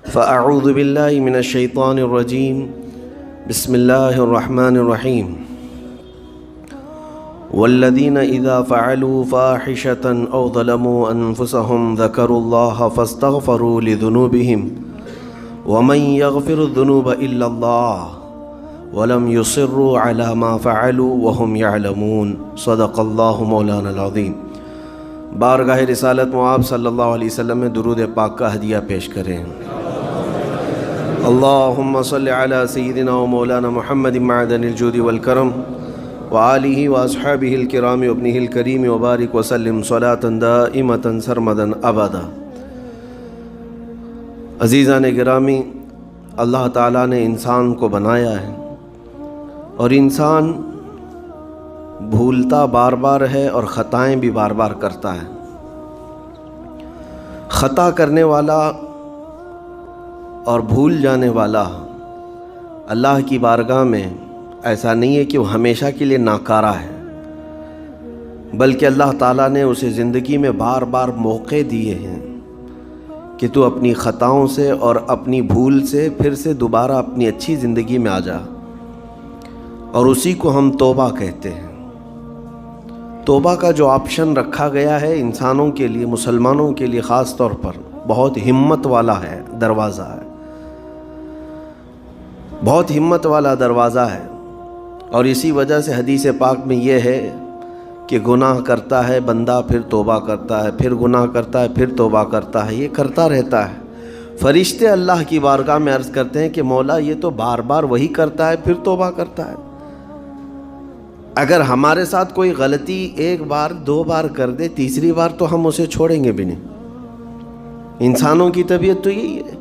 فأعوذ بالله من الشيطان الرجيم بسم الله الرحمن الرحيم والذين إذا فعلوا فاحشة أو ظلموا أنفسهم ذكروا الله فاستغفروا لذنوبهم ومن يغفر الذنوب إلا الله ولم يصروا على ما فعلوا وهم يعلمون صدق الله مولانا العظيم۔ بارگاہ رسالت معاب صلی اللہ علیہ وسلم میں درود پاک کا ہدیہ پیش کریں۔ اللہم صلی علی سیدنا و مولانا محمد معدن الجود والکرم وآلہ واصحابہ الکرام وابنہ الکریم وبارک وسلم صلاة دائمة سرمدا ابدا۔ عزیزان گرامی، اللہ تعالیٰ نے انسان کو بنایا ہے اور انسان بھولتا بار بار ہے اور خطائیں بھی بار بار کرتا ہے۔ خطا کرنے والا اور بھول جانے والا اللہ کی بارگاہ میں ایسا نہیں ہے کہ وہ ہمیشہ کے لیے ناکارہ ہے، بلکہ اللہ تعالیٰ نے اسے زندگی میں بار بار موقع دیے ہیں کہ تو اپنی خطاؤں سے اور اپنی بھول سے پھر سے دوبارہ اپنی اچھی زندگی میں آ جا، اور اسی کو ہم توبہ کہتے ہیں۔ توبہ کا جو آپشن رکھا گیا ہے انسانوں کے لیے، مسلمانوں کے لیے خاص طور پر، بہت ہمت والا ہے دروازہ ہے، بہت ہمت والا دروازہ ہے۔ اور اسی وجہ سے حدیث پاک میں یہ ہے کہ گناہ کرتا ہے بندہ، پھر توبہ کرتا ہے، پھر گناہ کرتا ہے، پھر توبہ کرتا ہے، یہ کرتا رہتا ہے۔ فرشتے اللہ کی بارگاہ میں عرض کرتے ہیں کہ مولا یہ تو بار بار وہی کرتا ہے، پھر توبہ کرتا ہے۔ اگر ہمارے ساتھ کوئی غلطی ایک بار دو بار کر دے، تیسری بار تو ہم اسے چھوڑیں گے بھی نہیں۔ انسانوں کی طبیعت تو یہی ہے،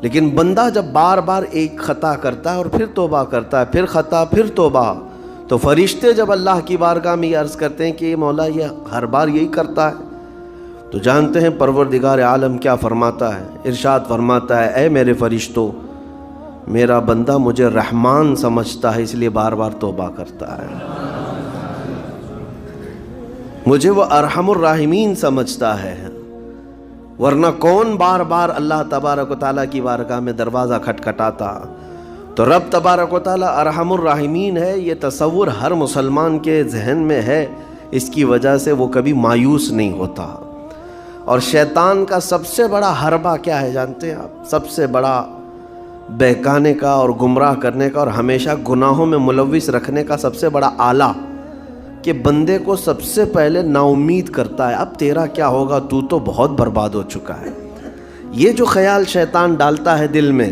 لیکن بندہ جب بار بار ایک خطا کرتا ہے اور پھر توبہ کرتا ہے، پھر خطا پھر توبہ، تو فرشتے جب اللہ کی بارگاہ میں یہ عرض کرتے ہیں کہ مولا یہ ہر بار یہی کرتا ہے، تو جانتے ہیں پروردگار عالم کیا فرماتا ہے؟ ارشاد فرماتا ہے، اے میرے فرشتوں، میرا بندہ مجھے رحمان سمجھتا ہے اس لیے بار بار توبہ کرتا ہے، مجھے وہ ارحم الراحمین سمجھتا ہے، ورنہ کون بار بار اللہ تبارک و تعالیٰ کی بارگاہ میں دروازہ کھٹکھٹاتا؟ تو رب تبارک و تعالیٰ ارحم الراحمین ہے، یہ تصور ہر مسلمان کے ذہن میں ہے، اس کی وجہ سے وہ کبھی مایوس نہیں ہوتا۔ اور شیطان کا سب سے بڑا حربہ کیا ہے جانتے ہیں آپ؟ سب سے بڑا بہکانے کا اور گمراہ کرنے کا اور ہمیشہ گناہوں میں ملوث رکھنے کا سب سے بڑا آلہ کہ بندے کو سب سے پہلے نا امید کرتا ہے، اب تیرا کیا ہوگا، تو بہت برباد ہو چکا ہے۔ یہ جو خیال شیطان ڈالتا ہے دل میں،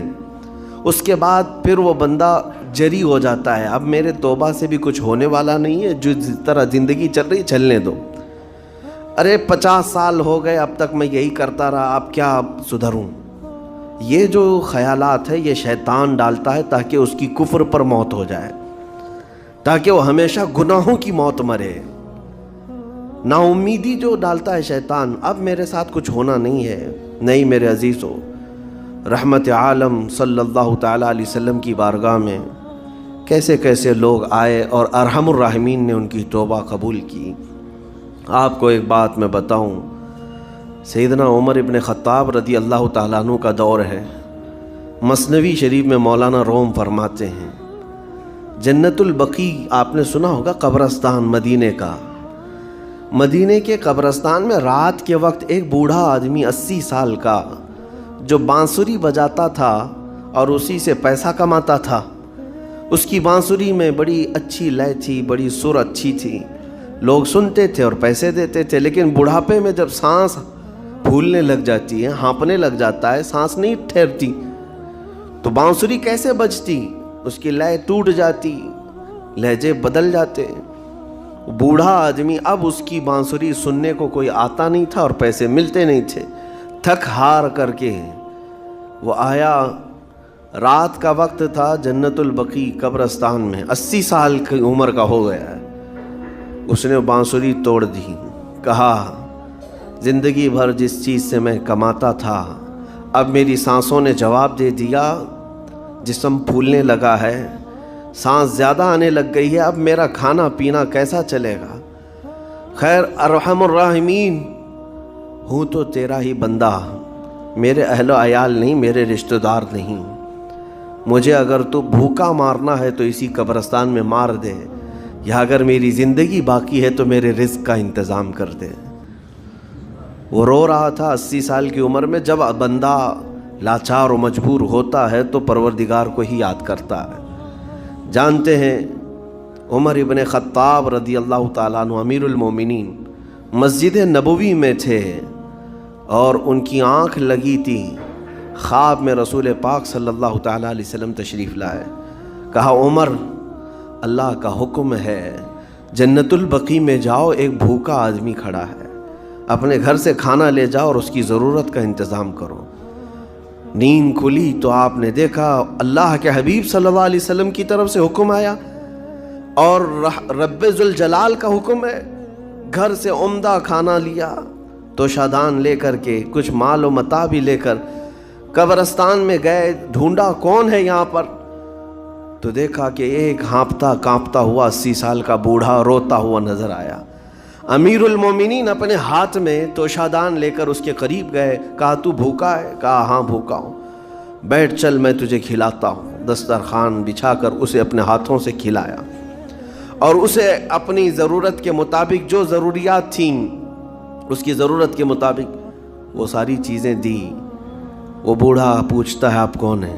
اس کے بعد پھر وہ بندہ جری ہو جاتا ہے، اب میرے توبہ سے بھی کچھ ہونے والا نہیں ہے، جو جس طرح زندگی چل رہی چلنے دو، ارے 50 سال ہو گئے اب تک میں یہی کرتا رہا، اب کیا سدھروں؟ یہ جو خیالات ہے یہ شیطان ڈالتا ہے تاکہ اس کی کفر پر موت ہو جائے، تاکہ وہ ہمیشہ گناہوں کی موت مرے۔ نا امیدی جو ڈالتا ہے شیطان، اب میرے ساتھ کچھ ہونا نہیں ہے۔ نہیں میرے عزیزو، رحمت عالم صلی اللہ تعالیٰ علیہ وسلم کی بارگاہ میں کیسے کیسے لوگ آئے اور ارحم الراحمین نے ان کی توبہ قبول کی۔ آپ کو ایک بات میں بتاؤں، سیدنا عمر ابن خطاب رضی اللہ تعالیٰ عنہ کا دور ہے، مثنوی شریف میں مولانا روم فرماتے ہیں، جنت البقیع آپ نے سنا ہوگا، قبرستان مدینے کا، مدینے کے قبرستان میں رات کے وقت ایک بوڑھا آدمی 80 سال کا جو بانسری بجاتا تھا اور اسی سے پیسہ کماتا تھا، اس کی بانسری میں بڑی اچھی لے تھی، بڑی سر اچھی تھی، لوگ سنتے تھے اور پیسے دیتے تھے، لیکن بڑھاپے میں جب سانس پھولنے لگ جاتی ہے، ہانپنے لگ جاتا ہے، سانس نہیں ٹھہرتی، تو بانسری کیسے بجتی؟ اس کی لے ٹوٹ جاتی، لہجے بدل جاتے۔ بوڑھا آدمی، اب اس کی بانسری سننے کو کوئی آتا نہیں تھا اور پیسے ملتے نہیں تھے، تھک ہار کر کے وہ آیا، رات کا وقت تھا، جنت البقیع قبرستان میں، 80 سال کی عمر کا ہو گیا ہے، اس نے بانسری توڑ دی، کہا زندگی بھر جس چیز سے میں کماتا تھا اب میری سانسوں نے جواب دے دیا، جسم پھولنے لگا ہے، سانس زیادہ آنے لگ گئی ہے، اب میرا کھانا پینا کیسا چلے گا؟ خیر ارحم الراحمین ہوں تو تیرا ہی بندہ، میرے اہل و عیال نہیں، میرے رشتہ دار نہیں، مجھے اگر تو بھوکا مارنا ہے تو اسی قبرستان میں مار دے، یا اگر میری زندگی باقی ہے تو میرے رزق کا انتظام کر دے۔ وہ رو رہا تھا 80 سال کی عمر میں۔ جب بندہ لاچار و مجبور ہوتا ہے تو پروردگار کو ہی یاد کرتا ہے۔ جانتے ہیں عمر ابن خطاب رضی اللہ تعالیٰ عنہ امیر المومنین مسجد نبوی میں تھے اور ان کی آنکھ لگی تھی، خواب میں رسول پاک صلی اللہ تعالیٰ علیہ وسلم تشریف لائے۔ کہا عمر، اللہ کا حکم ہے جنت البقیع میں جاؤ، ایک بھوکا آدمی کھڑا ہے، اپنے گھر سے کھانا لے جاؤ اور اس کی ضرورت کا انتظام کرو۔ نیند کھلی تو آپ نے دیکھا اللہ کے حبیب صلی اللہ علیہ وسلم کی طرف سے حکم آیا اور رب ذوالجلال کا حکم ہے۔ گھر سے عمدہ کھانا لیا، توشادان لے کر کے، کچھ مال و متاع بھی لے کر قبرستان میں گئے، ڈھونڈا کون ہے یہاں پر، تو دیکھا کہ ایک ہانپتا کانپتا ہوا 80 سال کا بوڑھا روتا ہوا نظر آیا۔ امیر المومنین اپنے ہاتھ میں توشادان لے کر اس کے قریب گئے، کہا تو بھوکا ہے؟ کہا ہاں بھوکا ہوں۔ بیٹھ چل میں تجھے کھلاتا ہوں۔ دسترخوان بچھا کر اسے اپنے ہاتھوں سے کھلایا اور اسے اپنی ضرورت کے مطابق جو ضروریات تھیں اس کی ضرورت کے مطابق وہ ساری چیزیں دی۔ وہ بوڑھا پوچھتا ہے آپ کون ہیں؟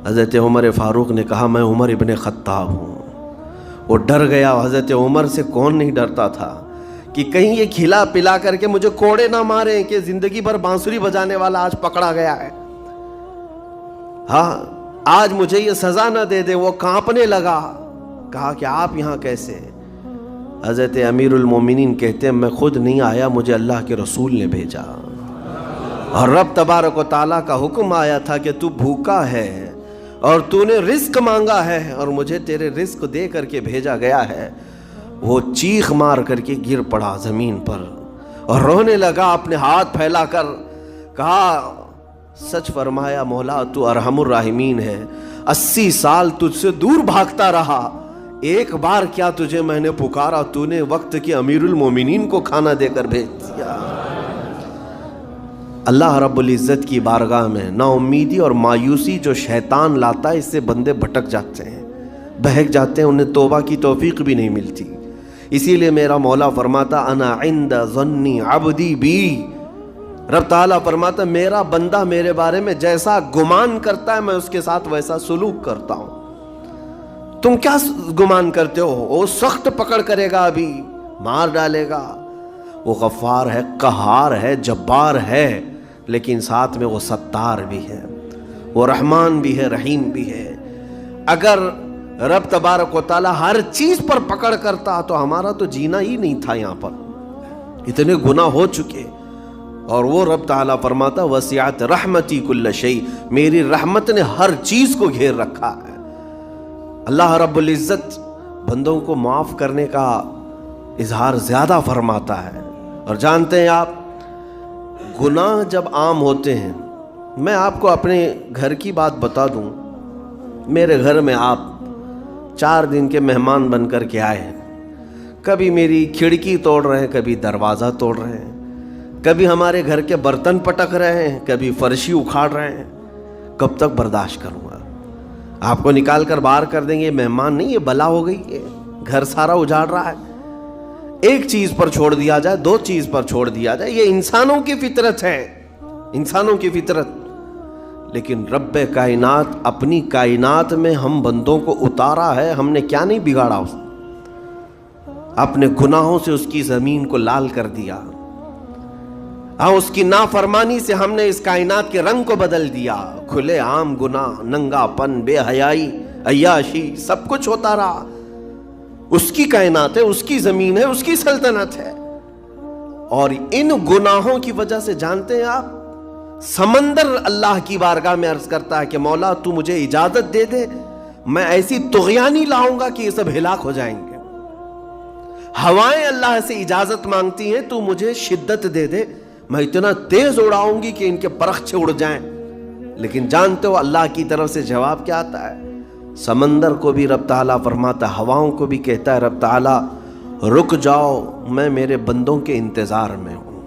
حضرت عمر فاروق نے کہا میں عمر ابن خطاب ہوں۔ وہ ڈر گیا، حضرت عمر سے کون نہیں ڈرتا تھا کہ کہیں یہ کھلا پلا کر کے مجھے کوڑے نہ ماریں کہ زندگی بھر بانسری بجانے والا آج پکڑا گیا ہے، ہاں آج مجھے یہ سزا نہ دے دے۔ وہ کانپنے لگا، کہا کہ آپ یہاں کیسے؟ حضرت امیر المومنین کہتے ہیں میں خود نہیں آیا، مجھے اللہ کے رسول نے بھیجا، اور رب تبارک و تعالیٰ کا حکم آیا تھا کہ تو بھوکا ہے اور تو نے رزق مانگا ہے اور مجھے تیرے رزق دے کر کے بھیجا گیا ہے۔ وہ چیخ مار کر کے گر پڑا زمین پر اور رونے لگا، اپنے ہاتھ پھیلا کر کہا سچ فرمایا مولا تو ارحم الراحمین ہے، 80 سال تجھ سے دور بھاگتا رہا، ایک بار کیا تجھے میں نے پکارا، تو نے وقت کے امیر المومنین کو کھانا دے کر بھیج دیا۔ اللہ رب العزت کی بارگاہ میں نا امیدی اور مایوسی جو شیطان لاتا ہے، اس سے بندے بھٹک جاتے ہیں، بہک جاتے ہیں، انہیں توبہ کی توفیق بھی نہیں ملتی۔ اسی لیے میرا مولا فرماتا انا عند ظن عبدی بی، رب تعالیٰ فرماتا میرا بندہ میرے بارے میں جیسا گمان کرتا ہے میں اس کے ساتھ ویسا سلوک کرتا ہوں۔ تم کیا گمان کرتے ہو؟ وہ سخت پکڑ کرے گا، ابھی مار ڈالے گا۔ وہ غفار ہے، قہار ہے، جبار ہے، لیکن ساتھ میں وہ ستار بھی ہے، وہ رحمان بھی ہے، رحیم بھی ہے۔ اگر رب تبارک و تعالیٰ ہر چیز پر پکڑ کرتا تو ہمارا تو جینا ہی نہیں تھا یہاں پر، اتنے گناہ ہو چکے۔ اور وہ رب تعالیٰ فرماتا وسعت رحمتی کل شیء، میری رحمت نے ہر چیز کو گھیر رکھا ہے۔ اللہ رب العزت بندوں کو معاف کرنے کا اظہار زیادہ فرماتا ہے۔ اور جانتے ہیں آپ گناہ جب عام ہوتے ہیں، میں آپ کو اپنے گھر کی بات بتا دوں، میرے گھر میں آپ 4 دن کے مہمان بن کر کے آئے ہیں، کبھی میری کھڑکی توڑ رہے ہیں، کبھی دروازہ توڑ رہے ہیں، کبھی ہمارے گھر کے برتن پٹک رہے ہیں، کبھی فرشی اکھاڑ رہے ہیں، کب تک برداشت کروں گا؟ آپ کو نکال کر باہر کر دیں گے، مہمان نہیں، یہ بلا ہو گئی ہے، گھر سارا اجاڑ رہا ہے۔ ایک چیز پر چھوڑ دیا جائے، 2 چیز پر چھوڑ دیا جائے، یہ انسانوں کی فطرت ہے، انسانوں کی فطرت۔ لیکن رب کائنات اپنی کائنات میں ہم بندوں کو اتارا ہے، ہم نے کیا نہیں بگاڑا، اس اپنے گناہوں سے اس کی زمین کو لال کر دیا، ہاں اس کی نافرمانی سے ہم نے اس کائنات کے رنگ کو بدل دیا۔ کھلے عام گناہ، ننگا پن، بے حیائی، عیاشی، سب کچھ ہوتا رہا۔ اس کی کائنات ہے، اس کی زمین ہے، اس کی سلطنت ہے۔ اور ان گناہوں کی وجہ سے جانتے ہیں آپ، سمندر اللہ کی بارگاہ میں عرض کرتا ہے کہ مولا تو مجھے اجازت دے دے، میں ایسی طغیانی لاؤں گا کہ یہ سب ہلاک ہو جائیں گے۔ ہوائیں اللہ سے اجازت مانگتی ہیں، تو مجھے شدت دے دے، میں اتنا تیز اڑاؤں گی کہ ان کے پرخچے اڑ جائیں۔ لیکن جانتے ہو اللہ کی طرف سے جواب کیا آتا ہے؟ سمندر کو بھی رب تعالیٰ فرماتا ہے، ہواؤں کو بھی کہتا ہے رب تعالیٰ رک جاؤ، میں میرے بندوں کے انتظار میں ہوں،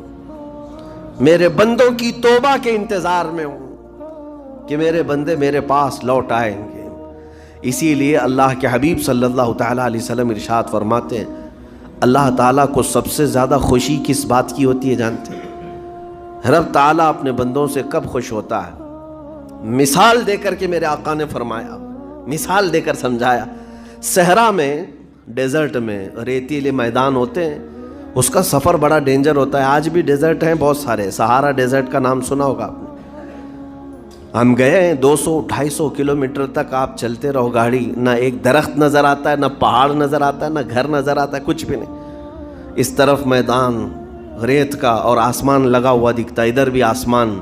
میرے بندوں کی توبہ کے انتظار میں ہوں کہ میرے بندے میرے پاس لوٹ آئیں گے۔ اسی لیے اللہ کے حبیب صلی اللہ تعالیٰ علیہ وسلم ارشاد فرماتے ہیں، اللہ تعالیٰ کو سب سے زیادہ خوشی کس بات کی ہوتی ہے جانتے ہیں؟ رب تعالیٰ اپنے بندوں سے کب خوش ہوتا ہے؟ مثال دے کر کے میرے آقا نے فرمایا، مثال دے کر سمجھایا، صحرا میں، ڈیزرٹ میں ریتیلے میدان ہوتے ہیں، اس کا سفر بڑا ڈینجر ہوتا ہے۔ آج بھی ڈیزرٹ ہیں بہت سارے، سہارا ڈیزرٹ کا نام سنا ہوگا آپ نے۔ ہم گئے ہیں 200-250 کلومیٹر تک آپ چلتے رہو گاڑی، نہ ایک درخت نظر آتا ہے، نہ پہاڑ نظر آتا ہے، نہ گھر نظر آتا ہے، کچھ بھی نہیں۔ اس طرف میدان ریت کا اور آسمان لگا ہوا دکھتا ہے، ادھر بھی آسمان،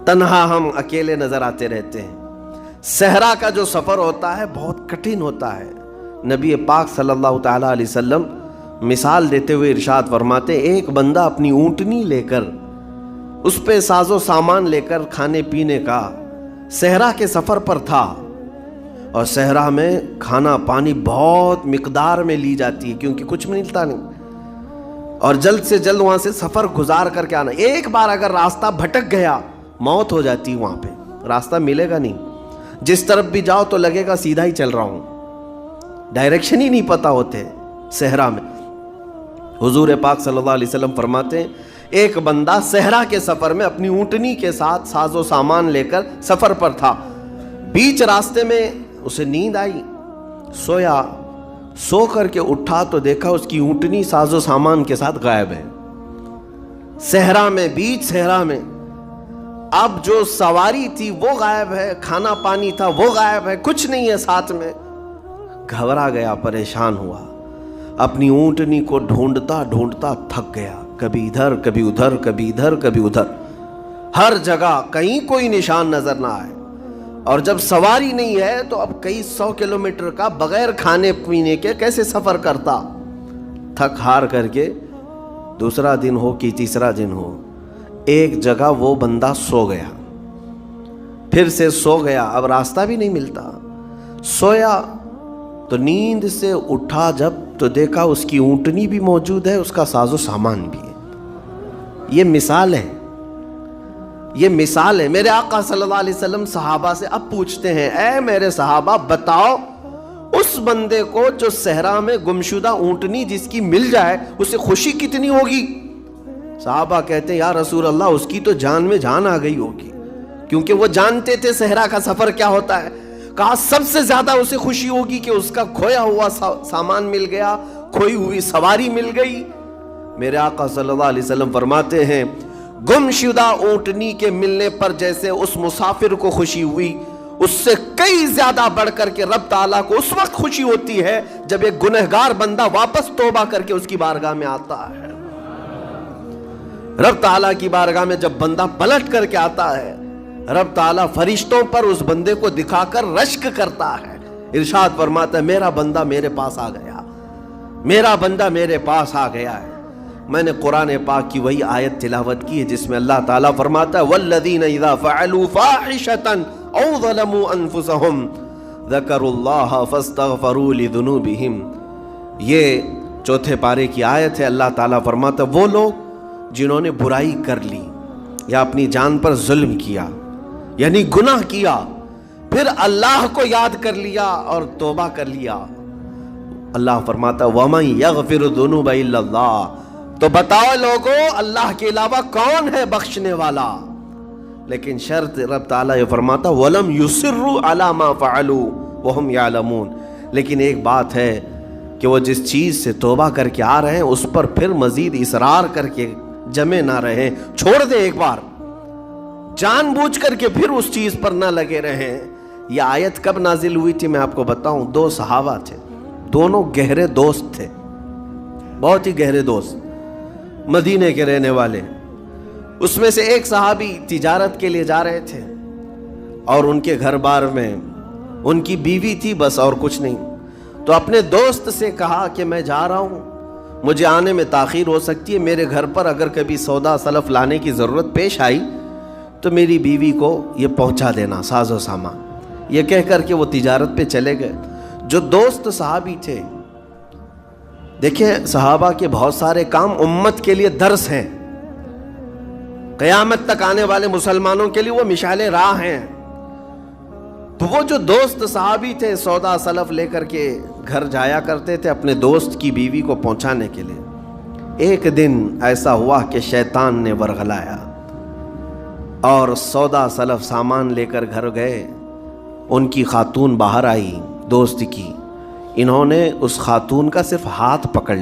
تنہا ہم اکیلے نظر آتے رہتے ہیں۔ صحرا کا جو سفر ہوتا ہے بہت کٹھن ہوتا ہے۔ نبی پاک صلی اللہ تعالیٰ علیہ وسلم مثال دیتے ہوئے ارشاد فرماتے، ایک بندہ اپنی اونٹنی لے کر، اس پہ ساز و سامان لے کر کھانے پینے کا صحرا کے سفر پر تھا، اور صحرا میں کھانا پانی بہت مقدار میں لی جاتی ہے کیونکہ کچھ ملتا نہیں، اور جلد سے جلد وہاں سے سفر گزار کر کے آنا۔ ایک بار اگر راستہ بھٹک گیا موت ہو جاتی، وہاں پہ راستہ ملے گا نہیں، جس طرف بھی جاؤ تو لگے گا سیدھا ہی چل رہا ہوں، ڈائریکشن ہی نہیں پتا ہوتے صحرا میں۔ حضور پاک صلی اللہ علیہ وسلم فرماتے ہیں، ایک بندہ صحرا کے سفر میں اپنی اونٹنی کے ساتھ ساز و سامان لے کر سفر پر تھا، بیچ راستے میں اسے نیند آئی، سویا، سو کر کے اٹھا تو دیکھا اس کی اونٹنی ساز و سامان کے ساتھ غائب ہے، صحرا میں، بیچ صحرا میں۔ اب جو سواری تھی وہ غائب ہے، کھانا پانی تھا وہ غائب ہے، کچھ نہیں ہے ساتھ میں۔ گھبرا گیا، پریشان ہوا، اپنی اونٹنی کو ڈھونڈتا ڈھونڈتا تھک گیا، کبھی ادھر کبھی ادھر، کبھی ادھر کبھی ادھر، ہر جگہ کہیں کوئی نشان نظر نہ آئے۔ اور جب سواری نہیں ہے تو اب کئی 100 کلومیٹر کا بغیر کھانے پینے کے کیسے سفر کرتا؟ تھک ہار کر کے دوسرا دن ہو کہ تیسرا دن ہو، ایک جگہ وہ بندہ سو گیا، پھر سے سو گیا، اب راستہ بھی نہیں ملتا۔ سویا تو نیند سے اٹھا جب تو دیکھا اس کی اونٹنی بھی موجود ہے، اس کا ساز و سامان بھی ہے۔ یہ مثال ہے، یہ مثال ہے۔ میرے آقا صلی اللہ علیہ وسلم صحابہ سے اب پوچھتے ہیں، اے میرے صحابہ بتاؤ اس بندے کو جو صحرا میں گمشدہ اونٹنی جس کی مل جائے اسے خوشی کتنی ہوگی؟ صحابہ کہتے ہیں، یا رسول اللہ اس کی تو جان میں جان آ گئی ہوگی، کیونکہ وہ جانتے تھے صحرا کا سفر کیا ہوتا ہے۔ کہا سب سے زیادہ اسے خوشی ہوگی کہ اس کا کھویا ہوا سامان مل گیا، کھوئی ہوئی سواری مل گئی۔ میرے آقا صلی اللہ علیہ وسلم فرماتے ہیں، گمشدہ اونٹنی کے ملنے پر جیسے اس مسافر کو خوشی ہوئی، اس سے کئی زیادہ بڑھ کر کے رب تعالیٰ کو اس وقت خوشی ہوتی ہے جب ایک گنہگار بندہ واپس توبہ کر کے اس کی بارگاہ میں آتا ہے۔ رب تعالیٰ کی بارگاہ میں جب بندہ پلٹ کر کے آتا ہے، رب تعالیٰ فرشتوں پر اس بندے کو دکھا کر رشک کرتا ہے، ارشاد فرماتا ہے، میرا بندہ میرے پاس آ گیا، میرا بندہ میرے پاس آ گیا ہے۔ میں نے قرآن پاک کی وہی آیت تلاوت کی ہے جس میں اللہ تعالیٰ فرماتا ہے، وَالَّذِينَ إِذَا فَعَلُوا فَاحِشَةً أَوْ ظَلَمُوا أَنفُسَهُمْ ذَكَرُوا اللَّهَ فَاسْتَغْفَرُوا لِذُنُوبِهِمْ۔ یہ چوتھے پارے کی آیت ہے۔ اللہ تعالیٰ فرماتا ہے، وہ لوگ جنہوں نے برائی کر لی یا اپنی جان پر ظلم کیا، یعنی گناہ کیا، پھر اللہ کو یاد کر لیا اور توبہ کر لیا، اللہ فرماتا وَمَن يَغْفِرُ الذُّنُوبَ إِلَّا اللَّهُ، تو بتاؤ لوگوں اللہ کے علاوہ کون ہے بخشنے والا؟ لیکن شرط رب تعالیٰ یہ فرماتا وَلَمْ يُصِرُّوا عَلَى مَا فَعَلُوا وَهُمْ يَعْلَمُونَ، لیکن ایک بات ہے کہ وہ جس چیز سے توبہ کر کے آ رہے ہیں اس پر پھر مزید اصرار کر کے جمے نہ رہیں، چھوڑ دیں ایک بار، جان بوجھ کر کے پھر اس چیز پر نہ لگے رہیں۔ یہ آیت کب نازل ہوئی تھی میں آپ کو بتاؤں، 2 صحابہ تھے، دونوں گہرے دوست تھے، بہت ہی گہرے دوست، مدینے کے رہنے والے۔ اس میں سے ایک صحابی تجارت کے لیے جا رہے تھے اور ان کے گھر بار میں ان کی بیوی تھی بس، اور کچھ نہیں، تو اپنے دوست سے کہا کہ میں جا رہا ہوں، مجھے آنے میں تاخیر ہو سکتی ہے، میرے گھر پر اگر کبھی سودا سلف لانے کی ضرورت پیش آئی تو میری بیوی کو یہ پہنچا دینا ساز و سامان۔ یہ کہہ کر کے وہ تجارت پہ چلے گئے۔ جو دوست صحابی تھے، دیکھیں صحابہ کے بہت سارے کام امت کے لیے درس ہیں، قیامت تک آنے والے مسلمانوں کے لیے وہ مشعل راہ ہیں۔ تو وہ جو دوست صحابی تھے سودا سلف لے کر کے گھر جایا کرتے تھے اپنے دوست کی بیوی کو پہنچانے کے لیے۔ ایک دن ایسا ہوا کہ شیطان نے ورغلایا اور سودا سلف سامان لے کر گھر گئے۔ ان کی خاتون باہر آئی دوست کی، انہوں نے اس خاتون کا صرف ہاتھ پکڑ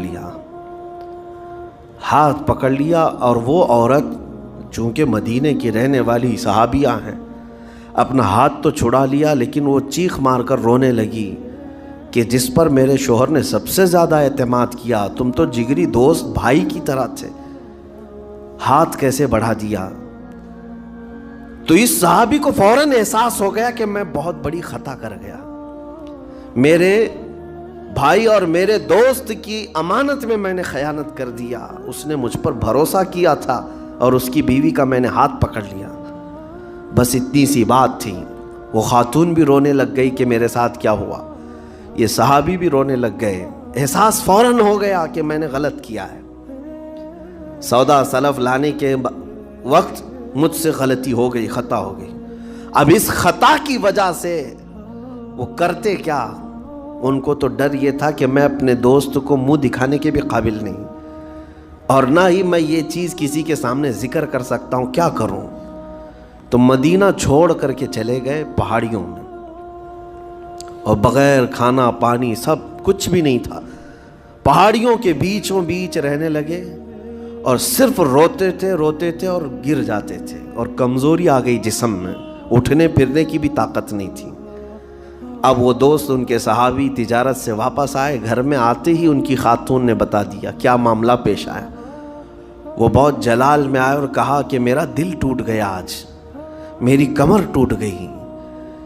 لیا اور وہ عورت چونکہ مدینے کی رہنے والی صحابیہ ہیں، اپنا ہاتھ تو چھڑا لیا لیکن وہ چیخ مار کر رونے لگی کہ جس پر میرے شوہر نے سب سے زیادہ اعتماد کیا، تم تو جگری دوست بھائی کی طرح تھے، ہاتھ کیسے بڑھا دیا؟ تو اس صحابی کو فوراً احساس ہو گیا کہ میں بہت بڑی خطا کر گیا، میرے بھائی اور میرے دوست کی امانت میں نے خیانت کر دیا، اس نے مجھ پر بھروسہ کیا تھا اور اس کی بیوی کا میں نے ہاتھ پکڑ لیا۔ بس اتنی سی بات تھی، وہ خاتون بھی رونے لگ گئی کہ میرے ساتھ کیا ہوا، یہ صحابی بھی رونے لگ گئے، احساس فوراً ہو گیا کہ میں نے غلط کیا ہے، سودا سلف لانے کے وقت مجھ سے غلطی ہو گئی، خطا ہو گئی۔ اب اس خطا کی وجہ سے وہ کرتے کیا، ان کو تو ڈر یہ تھا کہ میں اپنے دوست کو منہ دکھانے کے بھی قابل نہیں اور نہ ہی میں یہ چیز کسی کے سامنے ذکر کر سکتا ہوں، کیا کروں؟ تو مدینہ چھوڑ کر کے چلے گئے پہاڑیوں میں، اور بغیر کھانا پانی سب کچھ بھی نہیں تھا، پہاڑیوں کے بیچوں بیچ رہنے لگے اور صرف روتے تھے اور گر جاتے تھے، اور کمزوری آ گئی جسم میں، اٹھنے پھرنے کی بھی طاقت نہیں تھی۔ اب وہ دوست ان کے صحابی تجارت سے واپس آئے، گھر میں آتے ہی ان کی خاتون نے بتا دیا کیا معاملہ پیش آیا۔ وہ بہت جلال میں آئے اور کہا کہ میرا دل ٹوٹ گیا، آج میری کمر ٹوٹ گئی،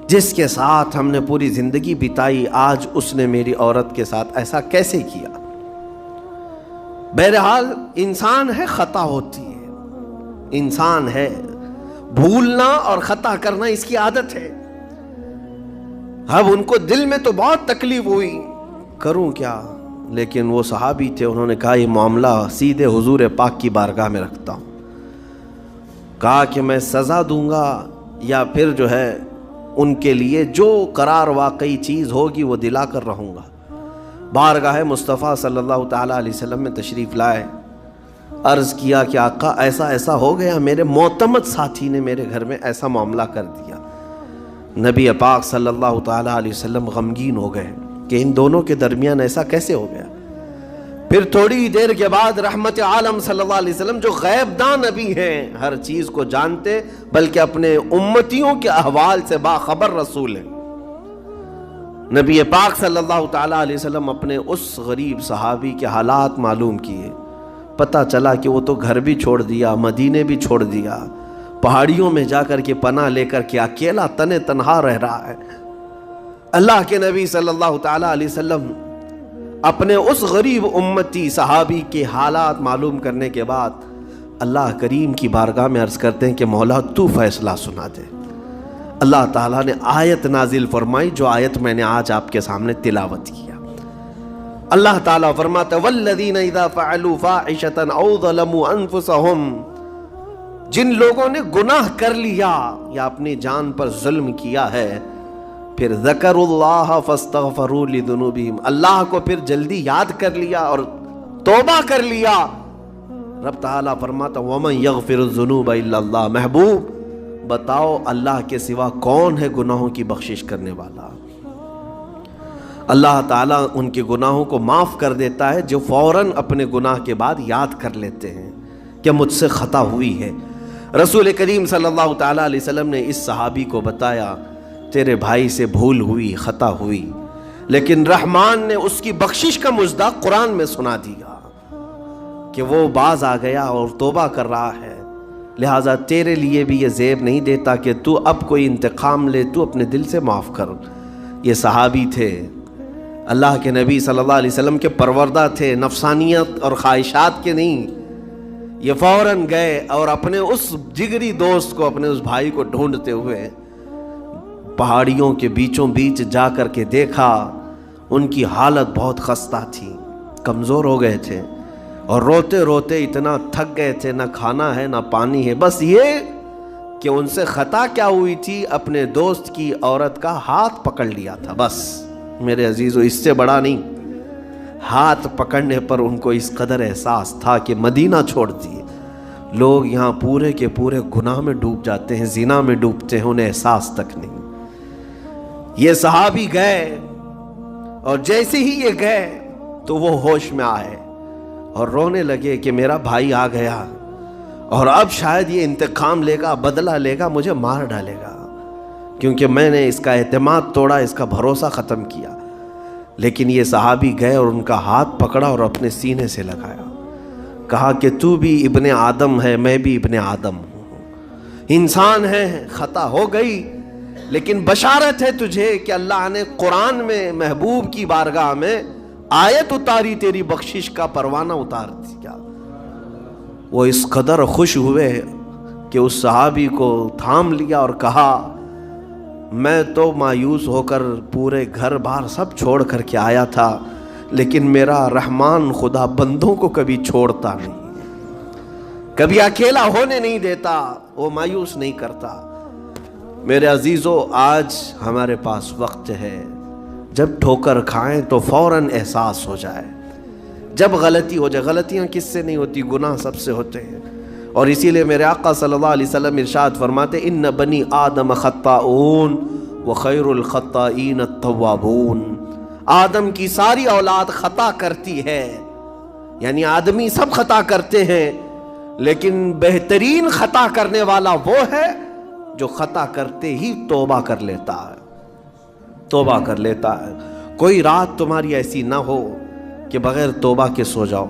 جس کے ساتھ ہم نے پوری زندگی بتائی آج اس نے میری عورت کے ساتھ ایسا کیسے کیا؟ بہرحال انسان ہے، خطا ہوتی ہے، انسان ہے، بھولنا اور خطا کرنا اس کی عادت ہے۔ اب ان کو دل میں تو بہت تکلیف ہوئی، کروں کیا؟ لیکن وہ صحابی تھے، انہوں نے کہا یہ معاملہ سیدھے حضور پاک کی بارگاہ میں رکھتا ہوں، کہا کہ میں سزا دوں گا یا پھر جو ہے ان کے لیے جو قرار واقعی چیز ہوگی وہ دلا کر رہوں گا۔ بارگاہ مصطفیٰ صلی اللہ تعالیٰ علیہ وسلم میں تشریف لائے، عرض کیا کہ آقا ایسا ہو گیا، میرے معتمد ساتھی نے میرے گھر میں ایسا معاملہ کر دیا۔ نبی پاک صلی اللہ تعالیٰ علیہ وسلم غمگین ہو گئے کہ ان دونوں کے درمیان ایسا کیسے ہو گیا۔ پھر تھوڑی دیر کے بعد رحمت عالم صلی اللہ علیہ وسلم جو غیب داں نبی ہیں، ہر چیز کو جانتے بلکہ اپنے امتیوں کے احوال سے باخبر رسول ہیں، نبی پاک صلی اللہ تعالیٰ علیہ وسلم اپنے اس غریب صحابی کے حالات معلوم کیے، پتہ چلا کہ وہ تو گھر بھی چھوڑ دیا، مدینے بھی چھوڑ دیا، پہاڑیوں میں جا کر کے پناہ لے کر کے اکیلا تنہا رہ رہا ہے۔ اللہ کے نبی صلی اللہ تعالیٰ علیہ وسلم اپنے اس غریب امتی صحابی کے حالات معلوم کرنے کے بعد اللہ کریم کی بارگاہ میں عرض کرتے ہیں کہ مولا تو فیصلہ سنا دے۔ اللہ تعالیٰ نے آیت نازل فرمائی، جو آیت میں نے آج آپ کے سامنے تلاوت کیا۔ اللہ تعالیٰ فرماتا ہے والذین اذا فعلوا فاحشۃ او ظلموا انفسهم، جن لوگوں نے گناہ کر لیا یا اپنی جان پر ظلم کیا ہے، پھر ذکروا اللہ فاستغفروا لذنوبہم، اللہ کو پھر جلدی یاد کر لیا اور توبہ کر لیا، رب تعالیٰ فرماتا ومن یغفر الذنوب الا اللہ، محبوب بتاؤ اللہ کے سوا کون ہے گناہوں کی بخشش کرنے والا؟ اللہ تعالیٰ ان کے گناہوں کو معاف کر دیتا ہے جو فوراً اپنے گناہ کے بعد یاد کر لیتے ہیں کہ مجھ سے خطا ہوئی ہے۔ رسول کریم صلی اللہ تعالیٰ علیہ وسلم نے اس صحابی کو بتایا تیرے بھائی سے بھول ہوئی، خطا ہوئی، لیکن رحمان نے اس کی بخشش کا مژدہ قرآن میں سنا دیا کہ وہ باز آ گیا اور توبہ کر رہا ہے، لہٰذا تیرے لیے بھی یہ زیب نہیں دیتا کہ تو اب کوئی انتقام لے، تو اپنے دل سے معاف کر۔ یہ صحابی تھے، اللہ کے نبی صلی اللہ علیہ وسلم کے پروردہ تھے، نفسانیت اور خواہشات کے نہیں۔ یہ فوراً گئے اور اپنے اس جگری دوست کو، اپنے اس بھائی کو ڈھونڈتے ہوئے پہاڑیوں کے بیچوں بیچ جا کر کے دیکھا، ان کی حالت بہت خستہ تھی، کمزور ہو گئے تھے، اور روتے روتے اتنا تھک گئے تھے، نہ کھانا ہے نہ پانی ہے، بس یہ کہ ان سے خطا کیا ہوئی تھی، اپنے دوست کی عورت کا ہاتھ پکڑ لیا تھا، بس میرے عزیزو اس سے بڑا نہیں۔ ہاتھ پکڑنے پر ان کو اس قدر احساس تھا کہ مدینہ چھوڑ دیے۔ لوگ یہاں پورے کے پورے گناہ میں ڈوب جاتے ہیں، زنا میں ڈوبتے ہیں، انہیں احساس تک نہیں۔ یہ صحابی گئے، اور جیسے ہی یہ گئے تو وہ ہوش میں آئے اور رونے لگے کہ میرا بھائی آ گیا اور اب شاید یہ انتقام لے گا، بدلہ لے گا، مجھے مار ڈالے گا، کیونکہ میں نے اس کا اعتماد توڑا، اس کا بھروسہ ختم کیا۔ لیکن یہ صحابی گئے اور ان کا ہاتھ پکڑا اور اپنے سینے سے لگایا، کہا کہ تو بھی ابن آدم ہے، میں بھی ابن آدم ہوں، انسان ہے، خطا ہو گئی، لیکن بشارت ہے تجھے کہ اللہ نے قرآن میں محبوب کی بارگاہ میں آیت اتاری، تیری بخشش کا پروانہ اتار دیا۔ وہ اس قدر خوش ہوئے کہ اس صحابی کو تھام لیا اور کہا میں تو مایوس ہو کر پورے گھر بار سب چھوڑ کر کے آیا تھا، لیکن میرا رحمان خدا بندوں کو کبھی چھوڑتا نہیں، کبھی اکیلا ہونے نہیں دیتا، وہ مایوس نہیں کرتا۔ میرے عزیزو، آج ہمارے پاس وقت ہے، جب ٹھوکر کھائیں تو فوراً احساس ہو جائے، جب غلطی ہو جائے۔ غلطیاں کس سے نہیں ہوتی؟ گناہ سب سے ہوتے ہیں، اور اسی لیے میرے آقا صلی اللہ علیہ وسلم ارشاد فرماتے ان بنی آدم خطاؤون وخیر الخطائین التوابون۔ آدم کی ساری اولاد خطا کرتی ہے، یعنی آدمی سب خطا کرتے ہیں، لیکن بہترین خطا کرنے والا وہ ہے جو خطا کرتے ہی توبہ کر لیتا ہے، توبہ کر لیتا ہے۔ کوئی رات تمہاری ایسی نہ ہو کہ بغیر توبہ کے سو جاؤ،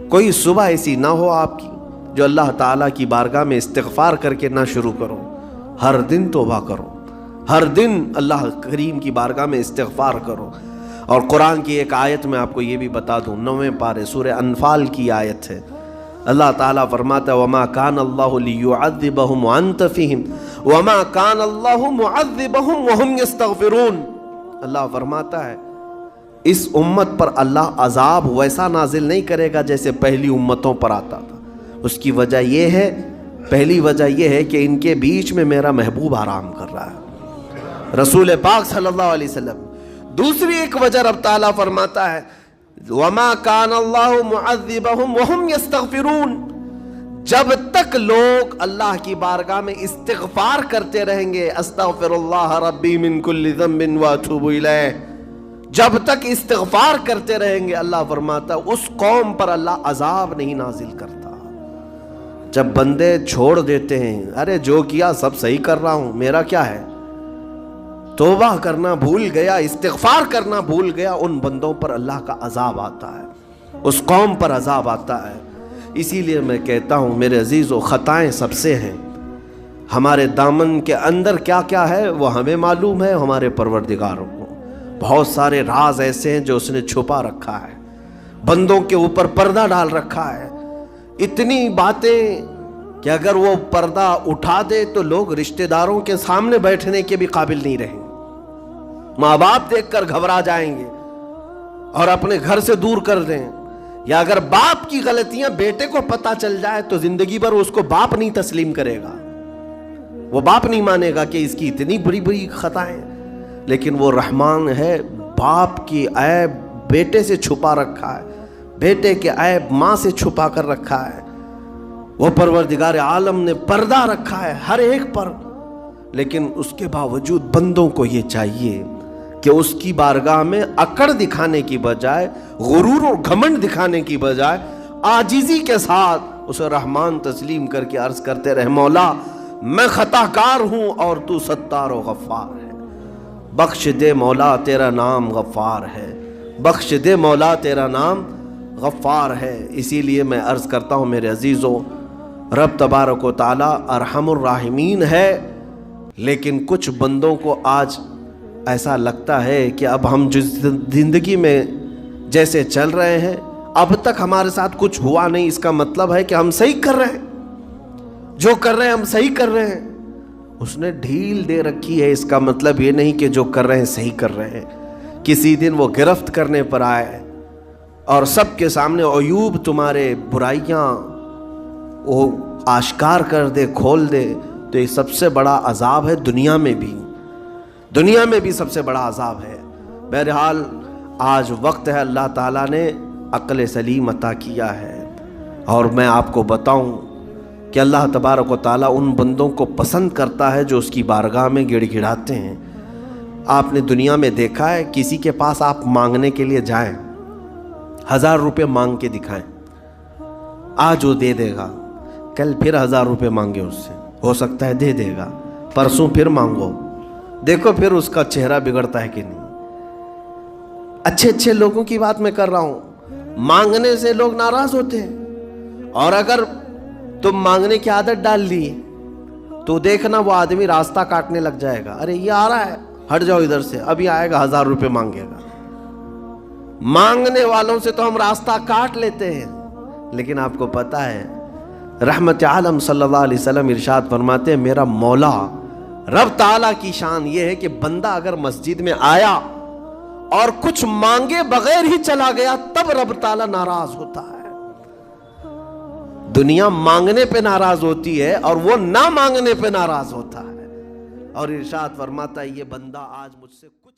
کوئی صبح ایسی نہ ہو آپ کی جو اللہ تعالیٰ کی بارگاہ میں استغفار کر کے نہ شروع کرو۔ ہر دن توبہ کرو، ہر دن اللہ کریم کی بارگاہ میں استغفار کرو۔ اور قرآن کی ایک آیت میں آپ کو یہ بھی بتا دوں، 9ویں پارے سورہ انفال کی آیت ہے، اللہ تعالیٰ فرماتا ہے وَمَا كَانَ اللَّهُ لِيُعَذِّبَهُمْ وَأَنْتَ فِيهِمْ وَمَا كَانَ اللَّهُ مُعَذِّبَهُمْ وَهُمْ يَسْتَغْفِرُونَ۔ اللہ فرماتا ہے اس امت پر اللہ عذاب ویسا نازل نہیں کرے گا جیسے پہلی امتوں پر آتا تھا۔ اس کی وجہ یہ ہے، پہلی وجہ یہ ہے کہ ان کے بیچ میں میرا محبوب آرام کر رہا ہے، رسول پاک صلی اللہ علیہ وسلم۔ دوسری ایک وجہ رب تعالیٰ فرماتا ہے وَمَا كَانَ اللَّهُ مُعَذِّبَهُمْ وَهُمْ يَسْتَغْفِرُونَ، جب تک لوگ اللہ کی بارگاہ میں استغفار کرتے رہیں گے، استغفر اللہ ربی من کل ذنب واتوب الیہ، جب تک استغفار کرتے رہیں گے، اللہ فرماتا ہے اس قوم پر اللہ عذاب نہیں نازل کرتا۔ جب بندے چھوڑ دیتے ہیں، ارے جو کیا سب صحیح کر رہا ہوں، میرا کیا ہے، توبہ کرنا بھول گیا، استغفار کرنا بھول گیا، ان بندوں پر اللہ کا عذاب آتا ہے، اس قوم پر عذاب آتا ہے۔ اسی لیے میں کہتا ہوں میرے عزیزو، خطائیں سب سے ہیں، ہمارے دامن کے اندر کیا کیا ہے وہ ہمیں معلوم ہے، ہمارے پروردگار کو بہت سارے راز ایسے ہیں جو اس نے چھپا رکھا ہے، بندوں کے اوپر پردہ ڈال رکھا ہے، اتنی باتیں کہ اگر وہ پردہ اٹھا دے تو لوگ رشتہ داروں کے سامنے بیٹھنے کے بھی قابل نہیں رہیں گے، ماں باپ دیکھ کر گھبرا جائیں گے اور اپنے گھر سے دور کر دیں، یا اگر باپ کی غلطیاں بیٹے کو پتہ چل جائے تو زندگی بھر اس کو باپ نہیں تسلیم کرے گا، وہ باپ نہیں مانے گا کہ اس کی اتنی بڑی بڑی خطائیں، لیکن وہ رحمان ہے، باپ کی عیب بیٹے سے چھپا رکھا ہے، بیٹے کے عیب ماں سے چھپا کر رکھا ہے، وہ پروردگار عالم نے پردہ رکھا ہے ہر ایک پر، لیکن اس کے باوجود بندوں کو یہ چاہیے کہ اس کی بارگاہ میں اکڑ دکھانے کی بجائے، غرور اور گھمنڈ دکھانے کی بجائے، عاجزی کے ساتھ اسے رحمان تسلیم کر کے عرض کرتے رہے مولا میں خطا کار ہوں اور تو ستار و غفار ہے، بخش دے مولا تیرا نام غفار ہے، بخش دے مولا تیرا نام غفار ہے۔ اسی لیے میں عرض کرتا ہوں میرے عزیزوں، رب تبارک و تعالی ارحم الراحمین ہے، لیکن کچھ بندوں کو آج ایسا لگتا ہے کہ اب ہم جس زندگی میں جیسے چل رہے ہیں اب تک ہمارے ساتھ کچھ ہوا نہیں، اس کا مطلب ہے کہ ہم صحیح کر رہے ہیں، جو کر رہے ہیں ہم صحیح کر رہے ہیں۔ اس نے ڈھیل دے رکھی ہے، اس کا مطلب یہ نہیں کہ جو کر رہے ہیں صحیح کر رہے ہیں۔ کسی دن وہ گرفت کرنے پر آئے اور سب کے سامنے عیوب تمہارے برائیاں وہ آشکار کر دے، کھول دے، تو یہ سب سے بڑا عذاب ہے دنیا میں بھی سب سے بڑا عذاب ہے۔ بہرحال آج وقت ہے، اللہ تعالیٰ نے عقل سلیم عطا کیا ہے، اور میں آپ کو بتاؤں کہ اللہ تبارک و تعالیٰ ان بندوں کو پسند کرتا ہے جو اس کی بارگاہ میں گڑ گڑاتے ہیں۔ آپ نے دنیا میں دیکھا ہے، کسی کے پاس آپ مانگنے کے لیے جائیں، 1000 روپے مانگ کے دکھائیں، آج وہ دے دے گا، کل پھر 1000 روپے مانگے اس سے، ہو سکتا ہے دے دے گا، پرسوں پھر مانگو، دیکھو پھر اس کا چہرہ بگڑتا ہے کہ نہیں۔ اچھے لوگوں کی بات میں کر رہا ہوں، مانگنے سے لوگ ناراض ہوتے ہیں، اور اگر تم مانگنے کی عادت ڈال لی تو دیکھنا وہ آدمی راستہ کاٹنے لگ جائے گا، ارے یہ آ رہا ہے، ہٹ جاؤ ادھر سے، ابھی آئے گا 1000 روپے مانگے گا۔ مانگنے والوں سے تو ہم راستہ کاٹ لیتے ہیں، لیکن آپ کو پتہ ہے رحمت عالم صلی اللہ علیہ وسلم ارشاد فرماتے ہیں، میرا مولا رب تعالیٰ کی شان یہ ہے کہ بندہ اگر مسجد میں آیا اور کچھ مانگے بغیر ہی چلا گیا تب رب تعالیٰ ناراض ہوتا ہے۔ دنیا مانگنے پہ ناراض ہوتی ہے اور وہ نہ مانگنے پہ ناراض ہوتا ہے، اور ارشاد فرماتا ہے یہ بندہ آج مجھ سے کچھ